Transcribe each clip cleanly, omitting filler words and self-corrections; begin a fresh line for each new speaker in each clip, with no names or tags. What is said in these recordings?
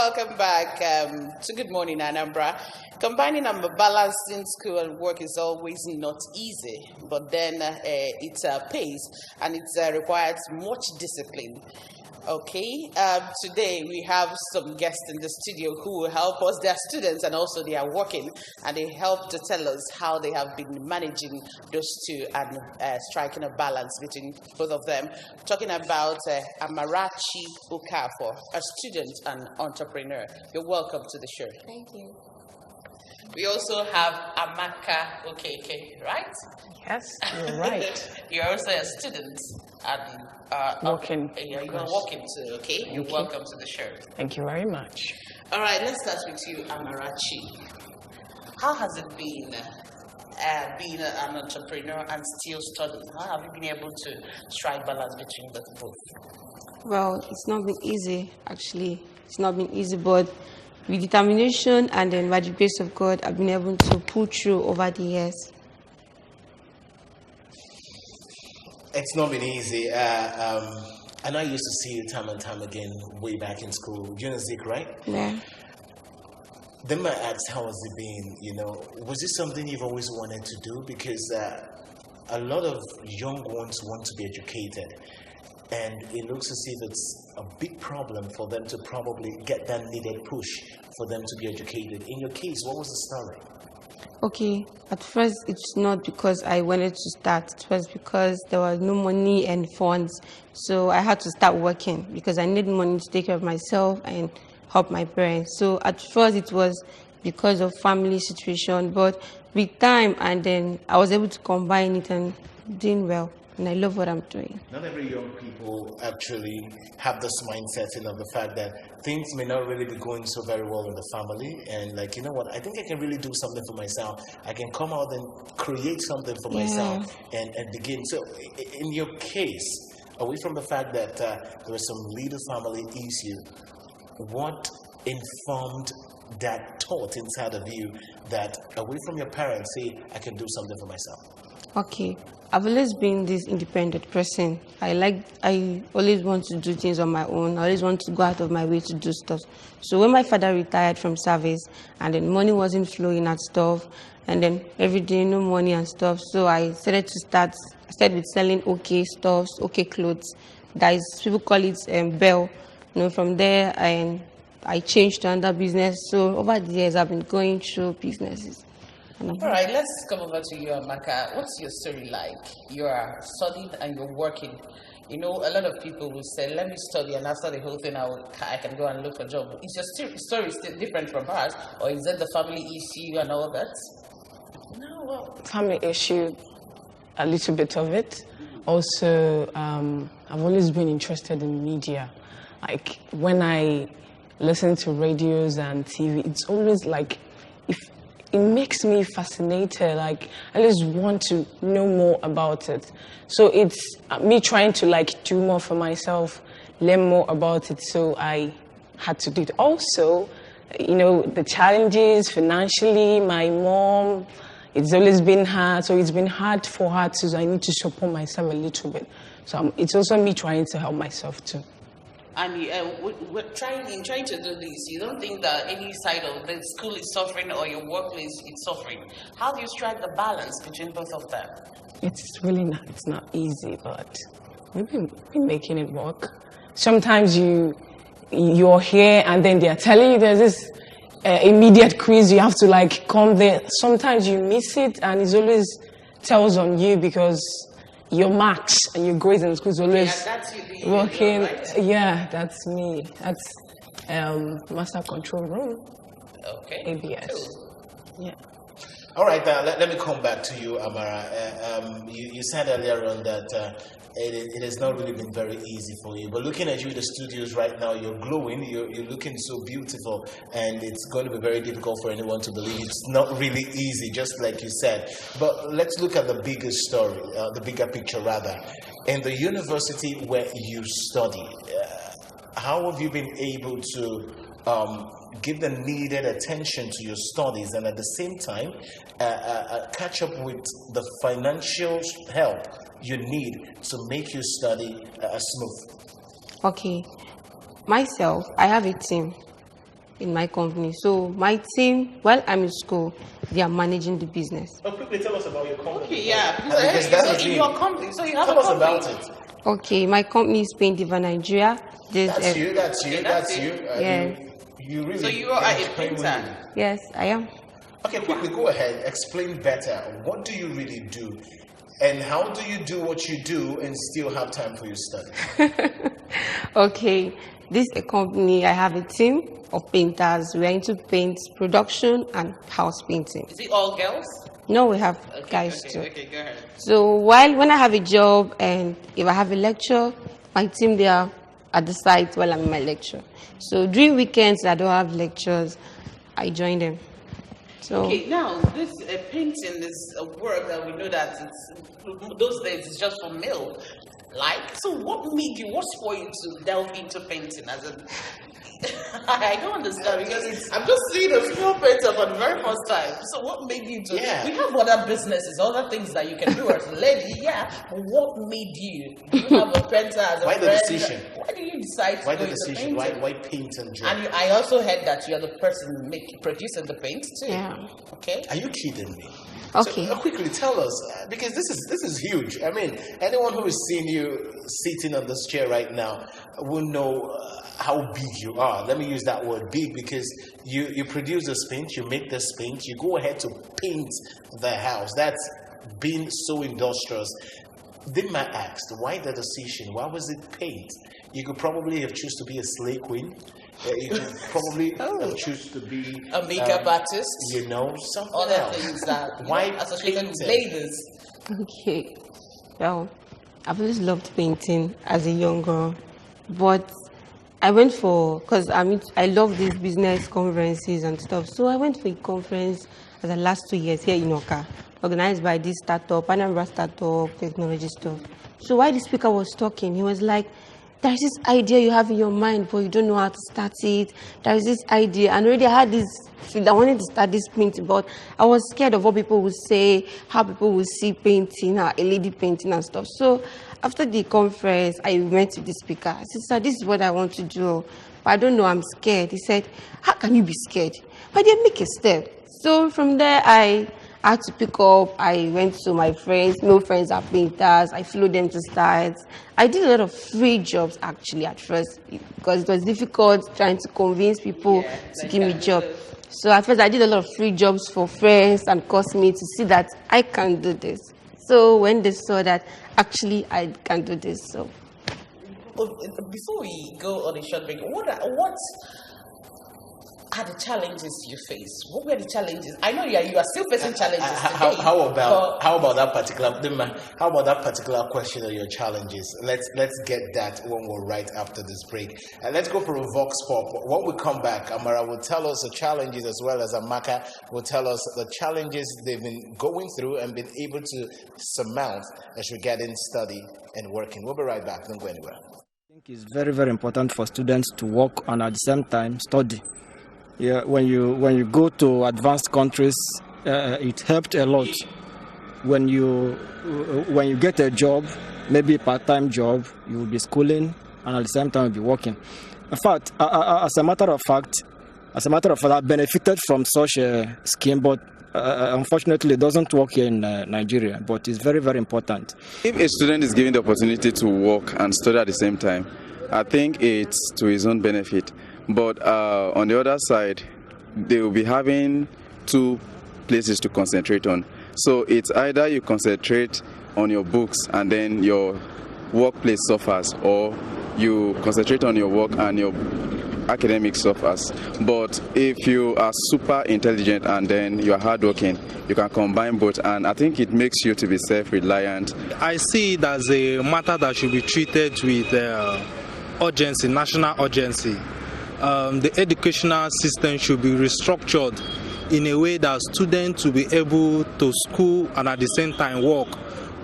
welcome back to Good Morning Anambra. Combining and balancing school and work is always not easy, but then it pays and it requires much discipline. Okay, today we have some guests in the studio who will help us. They are students and also they are working, and they help to tell us how they have been managing those two and striking a balance between both of them. Talking about Amarachi Okafor, a student and entrepreneur. You're welcome to the show.
Thank you.
We also have Amaka Okeke, right?
Yes, you're right.
You're also a student and
working.
You're working too, okay? You're welcome to the show.
Thank you very much.
All right, let's start with you, Amarachi. How has it been being an entrepreneur and still studying? How have you been able to strike balance between the both?
Well, it's not been easy, actually. It's not been easy, but with determination and then by the grace of God, I've been able to pull through over the years.
It's not been easy. I know I used to see you time and time again way back in school. You're in Zik, right?
Yeah.
Then my asked, how has it been? You know, was this something you've always wanted to do? Because a lot of young ones want to be educated. And it looks as if it's a big problem for them to probably get that needed push for them to be educated. In your case, what was the story?
Okay, at first it's not because I wanted to start. It was because there was no money and funds. So I had to start working because I needed money to take care of myself and help my parents. So at first it was because of family situation. But with time and then I was able to combine it and doing well. And I love what I'm doing.
Not every young people actually have this mindset of the fact that things may not really be going so very well in the family. And like, you know what, I think I can really do something for myself. I can come out and create something for myself and begin. So in your case, away from the fact that there was some little family issue, what informed that thought inside of you that away from your parents, say, I can do something for myself?
Okay. I've always been this independent person. I always want to do things on my own. I always want to go out of my way to do stuff. So when my father retired from service and then money wasn't flowing and stuff, and then every day no money and stuff, so I started with selling okay stuff, okay clothes. That is, people call it Bell. You know, from there I changed to another business. So over the years I've been going through businesses.
All right, let's come over to you, Amaka. What's your story like? You are studying and you're working. You know, a lot of people will say, let me study, and after the whole thing, I can go and look for a job. Is your story still different from hers, or is it the family issue and all that?
No, well, family issue, a little bit of it. Also, I've always been interested in media. Like, when I listen to radios and TV, it's always like, it makes me fascinated. Like, I just want to know more about it. So it's me trying to like do more for myself, learn more about it. So I had to do it. Also, you know, the challenges financially, my mom, it's always been hard. So it's been hard for her too. So I need to support myself a little bit. So it's also me trying to help myself too.
And we're trying to do this, you don't think that any side of the school is suffering or your workplace is suffering. How do you strike the balance between both of them?
It's really not. It's not easy, but we've been making it work. Sometimes you're here and then they're telling you there's this immediate quiz. You have to like come there. Sometimes you miss it, and it always tells on you because your marks and your grades in school is always working. Right? Yeah, that's me. That's master control room.
Okay.
ABS.
Cool.
Yeah.
All right, let me come back to you, Amara. You said earlier on that it has not really been very easy for you. But looking at you in the studios right now, you're glowing, you're looking so beautiful, and it's going to be very difficult for anyone to believe it's not really easy, just like you said. But let's look at the bigger story, the bigger picture rather. In the university where you study, how have you been able to give the needed attention to your studies and at the same time catch up with the financial help you need to make your study smooth?
Okay. Myself, I have a team. in my company. So my team, while I'm in school, they are managing the business.
Oh, quickly tell us about your company.
Okay, yeah.
Because that's
in your company, so you have
tell
a
us
company.
about it.
Okay, my company is Paint Diva Nigeria.
That's you.
Yes.
You really.
So you are a painter.
Yes, I am.
Okay, quickly go ahead. Explain better. What do you really do, and how do you do what you do and still have time for your study?
Okay, this is a company. I have a team of painters. We are into paint production and house painting.
Is it all girls?
No, we have guys too.
Okay, go ahead.
So when I have a job and if I have a lecture, my team they are at the site while I'm in my lecture. So during weekends I don't have lectures, I join them. So
Okay, now this painting is a work that we know that those days it's just for male. So what made you? What's for you to delve into painting as a? I don't understand because I'm just seeing a female painter for the very first time. So what made you do?
Yeah.
We have other businesses, other things that you can do as a lady. Yeah, but what made you? Do you have a painter as a
Why the
friend?
decision?
Why did you decide to
Why
go
the
into
decision?
painting?
Why paint and draw?
And I also heard that you are the person producing the paint too.
yeah.
Okay.
Are you kidding me?
Okay.
So, quickly tell us, because this is huge. I mean, anyone who has seen you sitting on this chair right now will know how big you are. Let me use that word big because you produce this paint, you make this paint, you go ahead to paint the house. That's being so industrious. Then I asked, why the decision? Why was it paint? You could probably have choose to be a slave queen. You could probably have choose to be
A makeup artist.
you know, something
Other
else.
things that
Why
associated with
painting?
ladies.
Okay. Well, I've always loved painting as a young girl, but I went because I love these business conferences and stuff. So I went for a conference for the last 2 years here in Oka, organized by this startup, Anambra startup, technology stuff. So while the speaker was talking, he was like, there's this idea you have in your mind, but you don't know how to start it. There's this idea, and already I had this feel I wanted to start this painting, but I was scared of what people would say, how people would see painting, a lady painting and stuff. So after the conference, I went to the speaker. I said, sir, this is what I want to do, but I don't know, I'm scared. He said, how can you be scared? But then make a step. So from there, I had to pick up. I went to my friends, male friends are painters. I flew them to sites. I did a lot of free jobs actually at first because it was difficult trying to convince people to give me jobs. So at first I did a lot of free jobs for friends and customers to see that I can do this. So when they saw that actually I can do this, so.
But before we go on a short break, what are the challenges you face? What were the challenges? I know you are still facing challenges today.
How about that particular question of your challenges? Let's get that when we're right after this break. Let's go for a vox pop. When we come back, Amara will tell us the challenges as well as Amaka will tell us the challenges they've been going through and been able to surmount as we get in study and working. We'll be right back. Don't go anywhere.
I think it's very, very important for students to work and at the same time study. Yeah, when you go to advanced countries, it helped a lot. When you get a job, maybe a part-time job, you will be schooling and at the same time you'll be working. In fact, as a matter of fact, I benefited from such a scheme, but unfortunately, it doesn't work here in Nigeria. But it's very, very important.
If a student is given the opportunity to work and study at the same time, I think it's to his own benefit. But on the other side, they will be having two places to concentrate on. So it's either you concentrate on your books and then your workplace suffers, or you concentrate on your work and your academic suffers. But if you are super intelligent and then you are hardworking, you can combine both, and I think it makes you to be self-reliant.
I see it as a matter that should be treated with urgency, national urgency. The educational system should be restructured in a way that students will be able to school and at the same time work.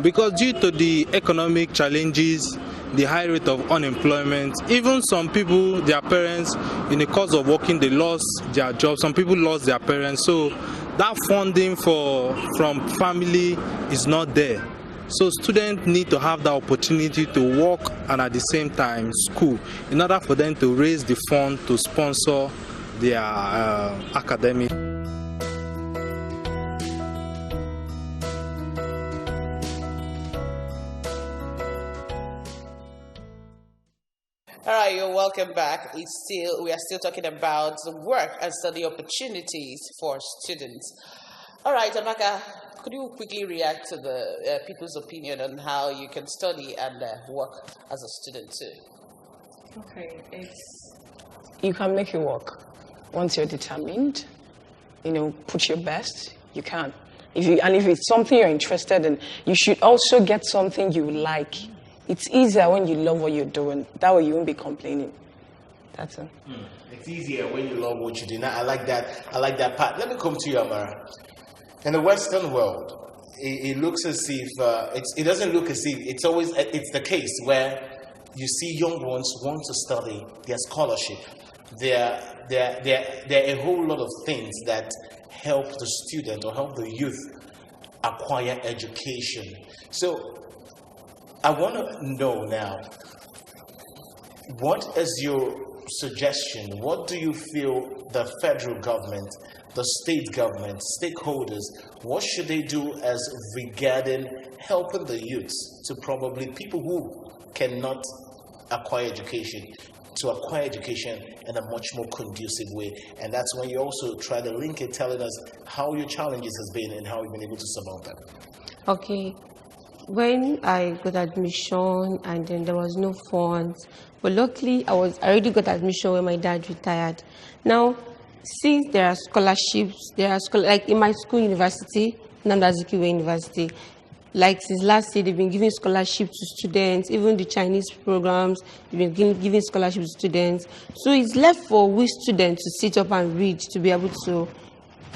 Because due to the economic challenges, the high rate of unemployment, even some people, their parents, in the course of working, they lost their jobs. Some people lost their parents. So that funding from family is not there. So students need to have the opportunity to work and at the same time school in order for them to raise the fund to sponsor their academic.
All right, you're welcome back. We are still talking about work and study opportunities for students. All right, Amaka, could you quickly react to the people's opinion on how you can study and work as a student too?
Okay, you can make it work once you're determined. Put your best. You can. If it's something you're interested in, you should also get something you like. It's easier when you love what you're doing. That way you won't be complaining. That's it.
It's easier when you love what you do. Now, I like that part. Let me come to you, Amara. In the Western world, it looks as if it doesn't look as if it's the case where you see young ones want to study their scholarship. There are a whole lot of things that help the student or help the youth acquire education. So I want to know now, what is your suggestion? What do you feel the federal government, the state government, stakeholders, what should they do as regarding helping the youths to probably people who cannot acquire education, to acquire education in a much more conducive way? And that's when you also try to link it, telling us how your challenges has been and how you've been able to surmount them.
Okay. When I got admission and then there was no funds, but luckily I already got admission when my dad retired. Now, since there are scholarships, like in my school university, Anambra University, like since last year they've been giving scholarships to students, even the Chinese programs, they've been giving scholarships to students. So it's left for we students to sit up and read to be able to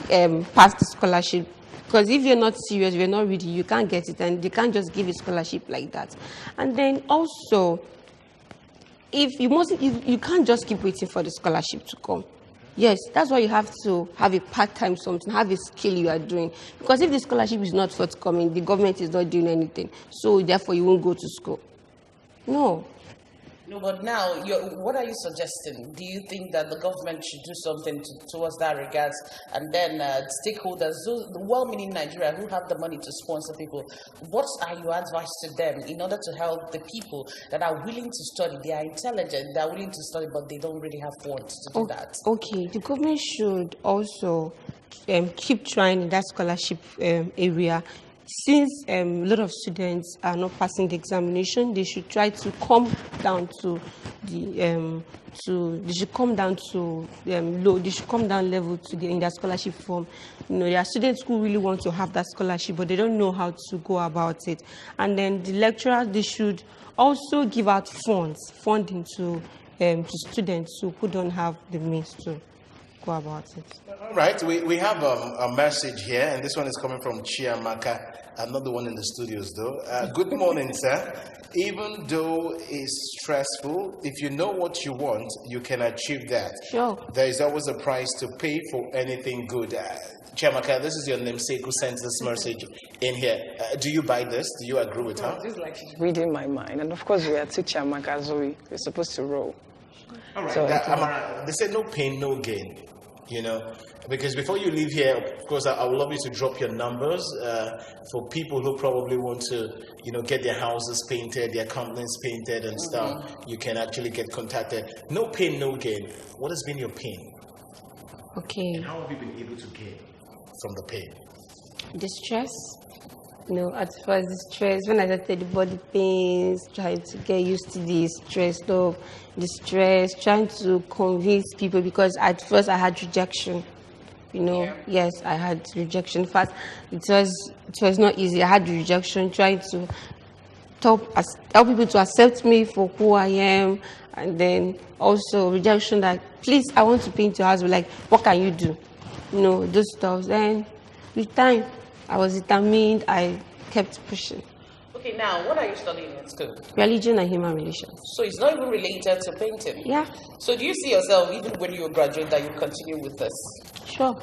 pass the scholarship. Because if you're not serious, if you're not reading, you can't get it, and they can't just give a scholarship like that. And then also, if you can't just keep waiting for the scholarship to come. Yes, that's why you have to have a part-time something, have a skill you are doing. Because if the scholarship is not forthcoming, the government is not doing anything. So therefore, you won't go to school. No.
No, but now, what are you suggesting? Do you think that the government should do something towards that regards? And then stakeholders, those well-meaning Nigeria who have the money to sponsor people, what are your advice to them in order to help the people that are willing to study? They are intelligent, they are willing to study, but they don't really have funds to do that. Okay,
the government should also keep trying in that scholarship area. Since a lot of students are not passing the examination, they should try to come down to they should come down level in their scholarship form. There are students who really want to have that scholarship, but they don't know how to go about it. And then the lecturers, they should also give out funding to students who don't have the means to go about it.
All right, we have a message here, and this one is coming from Chiamaka. I'm not the one in the studios, though. Good morning, sir. Even though it's stressful, if you know what you want, you can achieve that.
Sure.
There is always a price to pay for anything good. Chiamaka, this is your namesake who sends this message in here. Do you buy this? Do you agree with her?
This is like she's reading my mind. And of course, we are two Chiamaka, so we're supposed to roll.
All right. So, they say no pain, no gain. Because before you leave here, of course, I would love you to drop your numbers for people who probably want to, get their houses painted, their companies painted and stuff. You can actually get contacted. No pain, no gain. What has been your pain?
Okay.
And how have you been able to gain from the pain?
The stress. At first the stress, when I started the body pains, trying to get used to the stress, trying to convince people, because at first I had rejection. Yes, I had rejection. First, it was not easy. I had rejection, trying to help people to accept me for who I am, and then also rejection that, please, I want to paint your house. Like, what can you do? Those stuff. Then with time, I was determined. I kept pushing.
Okay, now, what are you studying in school?
Religion and human relations.
So it's not even related to painting?
Yeah.
So do you see yourself, even when you graduate, that you continue with this?
Sure.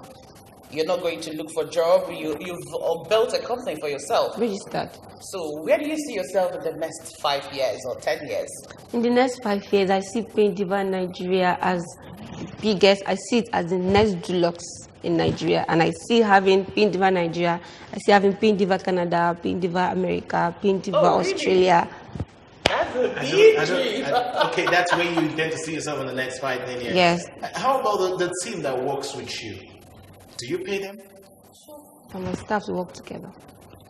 You're not going to look for a job? You've built a company for yourself?
Registered.
So where do you see yourself in the next 5 years or 10 years?
In the next 5 years, I see Paint Diva Nigeria as biggest. I see it as the next Dulux in Nigeria, and I see having Pin Diva Nigeria, I see having Pin Diva Canada, Pin Diva America, Pin Diva Australia.
That's a big dream.
Okay, that's where you intend to see yourself in the next 5-10 years.
Yes.
How about the team that works with you? Do you pay them?
And my staff to work together.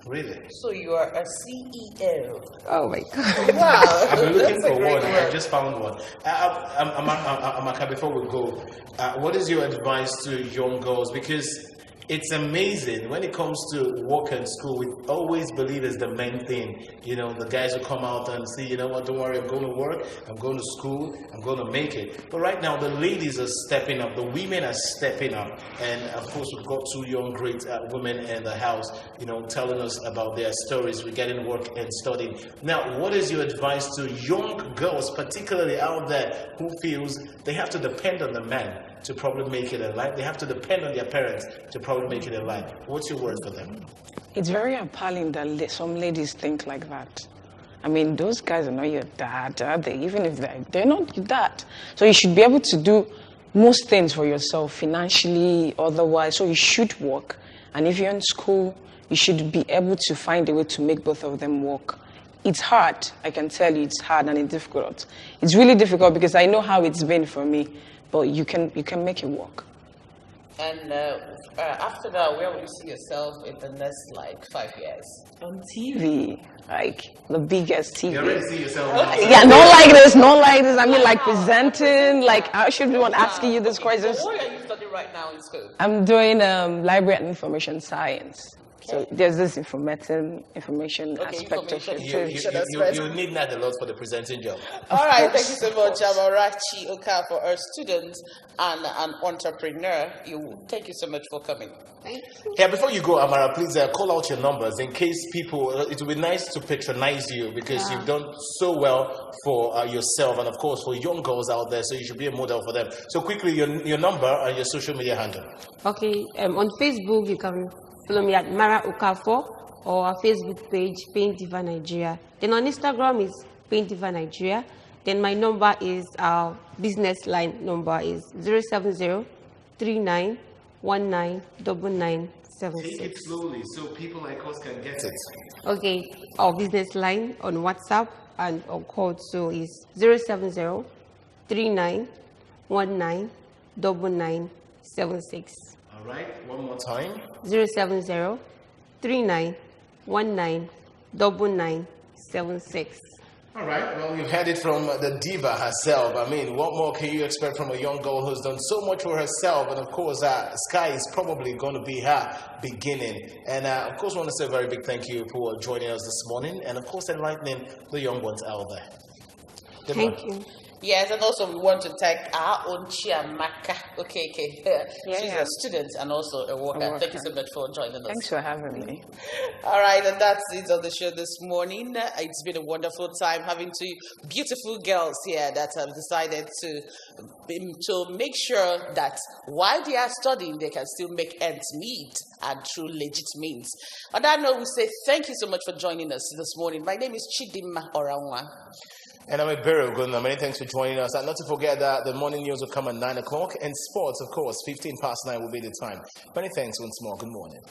Really?
So you are a CEO.
Oh my God.
Wow.
I've been looking
That's a
for
great
one.
word.
I just found one. Amaka, before we go, what is your advice to young girls? Because it's amazing when it comes to work and school. We always believe it's the main thing. You know, the guys will come out and say, you know what, don't worry, I'm going to work, I'm going to school, I'm going to make it. But right now, the ladies are stepping up, the women are stepping up. And of course, we've got two young, great women in the house, you know, telling us about their stories regarding work and studying. Now, what is your advice to young girls, particularly out there, who feels they have to depend on the man to probably make it in life? They have to depend on their parents to probably make it in life. What's your word for them?
It's very appalling that some ladies think like that. I mean, those guys are not your dad, are they? Even if they're not your dad. So you should be able to do most things for yourself, financially, otherwise. So you should work. And if you're in school, you should be able to find a way to make both of them work. It's hard. I can tell you it's hard and it's difficult. It's really difficult because I know how it's been for me. But you can make it work.
And after that, where will you see yourself in the next 5 years?
On TV, like the biggest TV.
You already see yourself.
Yeah, not like this. I mean, like presenting. Like I should be one asking you this question.
What are you studying right now in school?
I'm doing library and information science. So there's this information aspect of it too.
You need that a lot for the presenting job.
All right, thank you so much, Amarachi Okafor, our student and an entrepreneur. Thank you so much for coming.
Thank you.
Yeah, before you go, Amara, please call out your numbers in case people. It would be nice to patronize you because you've done so well for yourself and of course for young girls out there. So you should be a model for them. So quickly, your number and your social media handle.
Okay, on Facebook you can follow me at Mara Okafor or our Facebook page, Pain Diva Nigeria. Then on Instagram is Pain Diva Nigeria. Then my number is, our business line number is 070-3919-9976.
Take it slowly so people like us can get it.
Okay, our business line on WhatsApp and on call so is 070-3919-9976.
All right, one more time.
070-3919-9976.
All right, well, you've heard it from the diva herself. I mean, what more can you expect from a young girl who's done so much for herself? And of course, Sky is probably going to be her beginning. And of course, I want to say a very big thank you for joining us this morning. And of course, enlightening the young ones out there.
Thank you.
Yes, and also we want to thank our own Chiamaka. Okay. She's a student and also a worker. Thank you so much for joining us.
Thanks for having me.
All right, and that's it on the show this morning. It's been a wonderful time having two beautiful girls here that have decided to make sure that while they are studying, they can still make ends meet and through legit means. On that note, we say thank you so much for joining us this morning. My name is Chidima Oranwa.
And I'm Ebere Ogunda. Many thanks for joining us. And not to forget that the morning news will come at 9 o'clock. And sports, of course, 9:15 will be the time. Many thanks once more. Good morning.